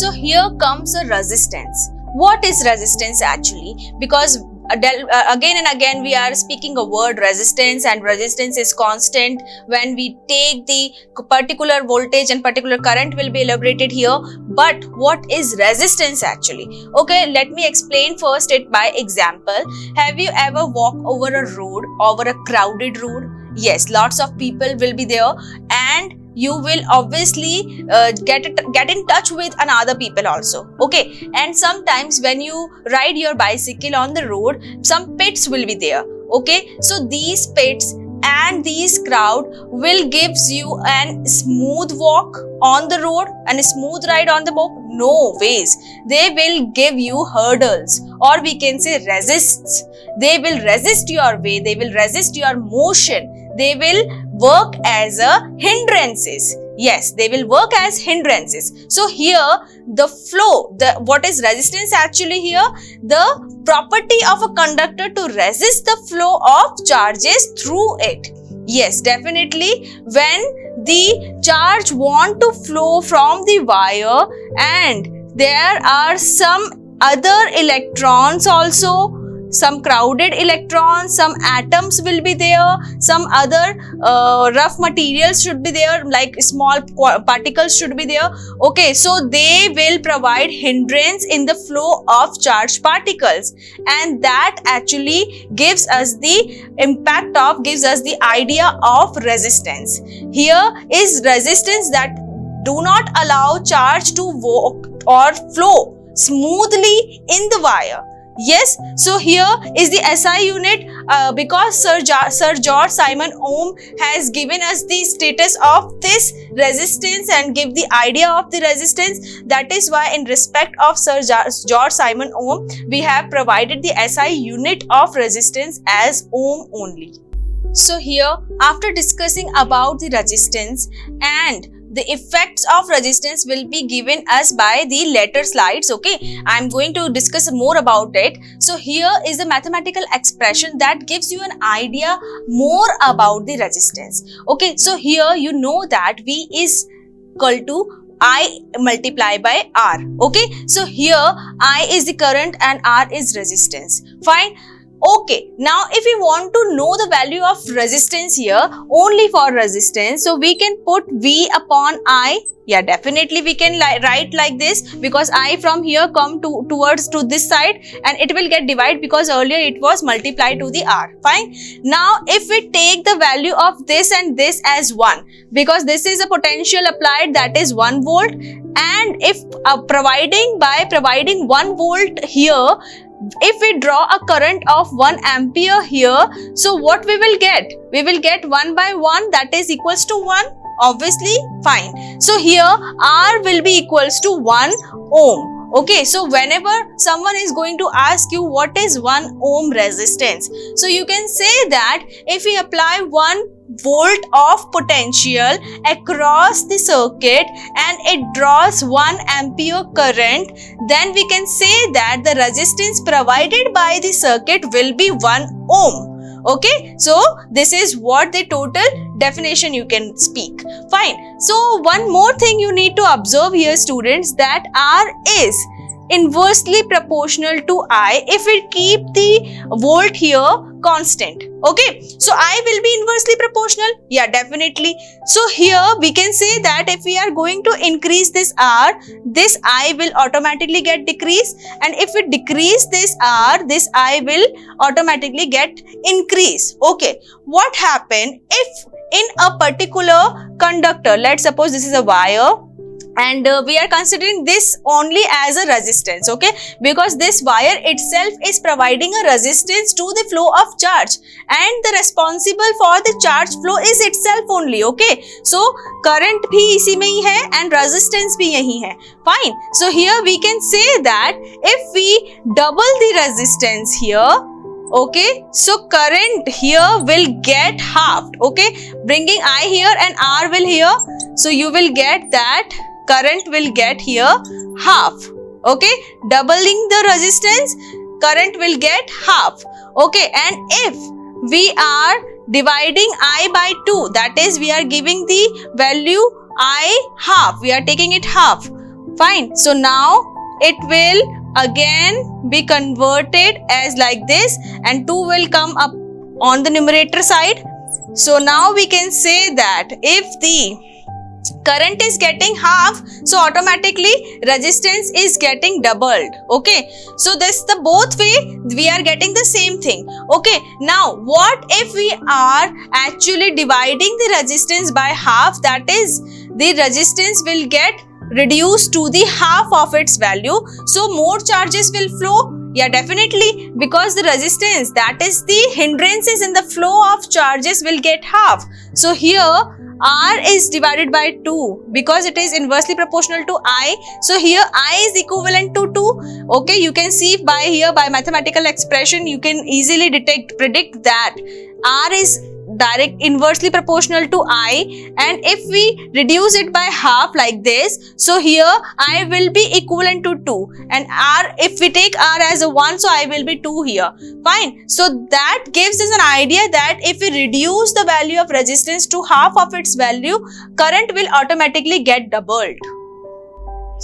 So here comes a resistance. What is resistance actually? Because again and again we are speaking a word resistance, and resistance is constant. When we take the particular voltage and particular current will be elaborated here. But what is resistance actually? Okay, let me explain first it by example. Have you ever walked over a road, over a crowded road? Yes, lots of people will be there, and you will obviously get in touch with another people also. Okay, and sometimes when you ride your bicycle on the road, some pits will be there. Okay, so these pits and these crowd will gives you a smooth walk on the road and a smooth ride on the road? No ways. They will give you hurdles, or we can say resists. They will resist your way, they will resist your motion, they will work as a hindrances. Yes, they will work as hindrances. So here the flow, what is resistance actually here? The property of a conductor to resist the flow of charges through it. Yes, definitely when the charge want to flow from the wire and there are some other electrons also, some crowded electrons, some atoms will be there, some other rough materials should be there, like small particles should be there. Okay, so they will provide hindrance in the flow of charged particles, and that actually gives us the idea of resistance. Here is resistance that do not allow charge to walk or flow smoothly in the wire. Yes, so here is the SI unit because Sir George Simon Ohm has given us the status of this resistance and give the idea of the resistance. That is why in respect of Sir George Simon Ohm, we have provided the SI unit of resistance as ohm only. So here, after discussing about the resistance and the effects of resistance will be given us by the later slides. Okay, I'm going to discuss more about it. So here is a mathematical expression that gives you an idea more about the resistance. Okay, so here you know that V is equal to I multiply by R. Okay, so here I is the current and R is resistance. Fine. Okay, now if we want to know the value of resistance here, only for resistance, so we can put V upon I. Yeah, definitely we can write like this, because I from here come towards this side and it will get divided, because earlier it was multiplied to the R. Fine. Now if we take the value of this and this as 1, because this is a potential applied, that is 1 volt, and if providing 1 volt here, if we draw a current of 1 ampere here, so what we will get? We will get 1 by 1, that is equals to 1. Obviously, fine. So here R will be equals to 1 ohm. Okay, so whenever someone is going to ask you what is 1 ohm resistance, so you can say that if we apply 1 volt of potential across the circuit and it draws 1 ampere current, then we can say that the resistance provided by the circuit will be 1 ohm. Okay, so this is what the total definition you can speak. Fine. So one more thing you need to observe here, students, that R is inversely proportional to I if we keep the volt here constant. Okay, so I will be inversely proportional. Yeah, definitely. So here we can say that if we are going to increase this R, this I will automatically get decreased, and if we decrease this R, this I will automatically get increase. Okay, what happen if in a particular conductor, let's suppose this is a wire, and we are considering this only as a resistance, okay, because this wire itself is providing a resistance to the flow of charge, and the responsible for the charge flow is itself only. Okay, so current bhi isi mein hi hai and resistance bhi yahi hai. Fine. So here we can say that if we double the resistance here, okay, so current here will get halved. Okay, bringing I here and R will here, so you will get that current will get here half. Okay, doubling the resistance, current will get half. Okay, and if we are dividing I by 2, that is we are giving the value I half, we are taking it half. Fine. So now it will again be converted as like this, and 2 will come up on the numerator side. So now we can say that if the current is getting half, so automatically resistance is getting doubled. Okay, so this the both way we are getting the same thing. Okay, now what if we are actually dividing the resistance by half? That is, the resistance will get reduced to the half of its value, so more charges will flow. Yeah, definitely, because the resistance, that is the hindrances in the flow of charges, will get half. So here R is divided by 2 because it is inversely proportional to I. So here I is equivalent to 2. Okay, you can see by here, by mathematical expression, you can easily predict that R is inversely proportional to I, and if we reduce it by half like this, so here I will be equivalent to 2, and R, if we take R as a 1, so I will be 2 here. Fine. So that gives us an idea that if we reduce the value of resistance to half of its value, current will automatically get doubled.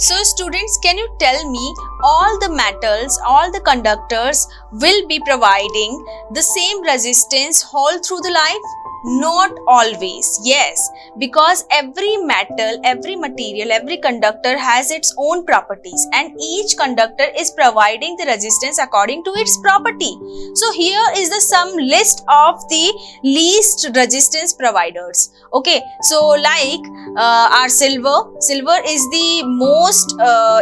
So students, can you tell me, all the metals, all the conductors will be providing the same resistance all through the life? Not always, yes, because every metal, every material, every conductor has its own properties, and each conductor is providing the resistance according to its property. So here is the some list of the least resistance providers. Okay, so like our silver is the most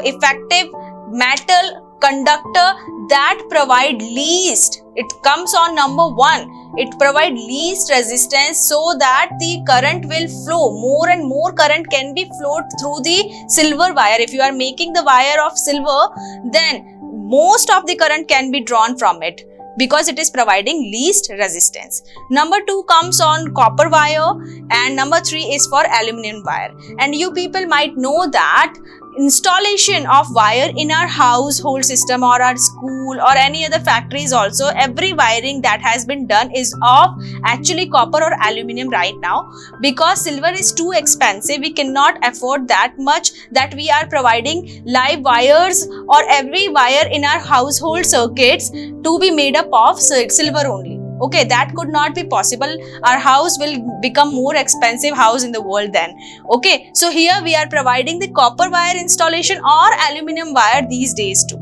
effective metal conductor that provide least. It comes on number 1. It provide least resistance, so that the current will flow. More and more current can be flowed through the silver wire. If you are making the wire of silver, then most of the current can be drawn from it, because it is providing least resistance. Number 2 comes on copper wire, and number 3 is for aluminum wire. And you people might know that installation of wire in our household system or our school or any other factories also, every wiring that has been done is of actually copper or aluminum right now, because silver is too expensive. We cannot afford that much that we are providing live wires or every wire in our household circuits to be made up of silver only. Okay, that could not be possible. Our house will become more expensive house in the world then. Okay, so here we are providing the copper wire installation or aluminum wire these days too.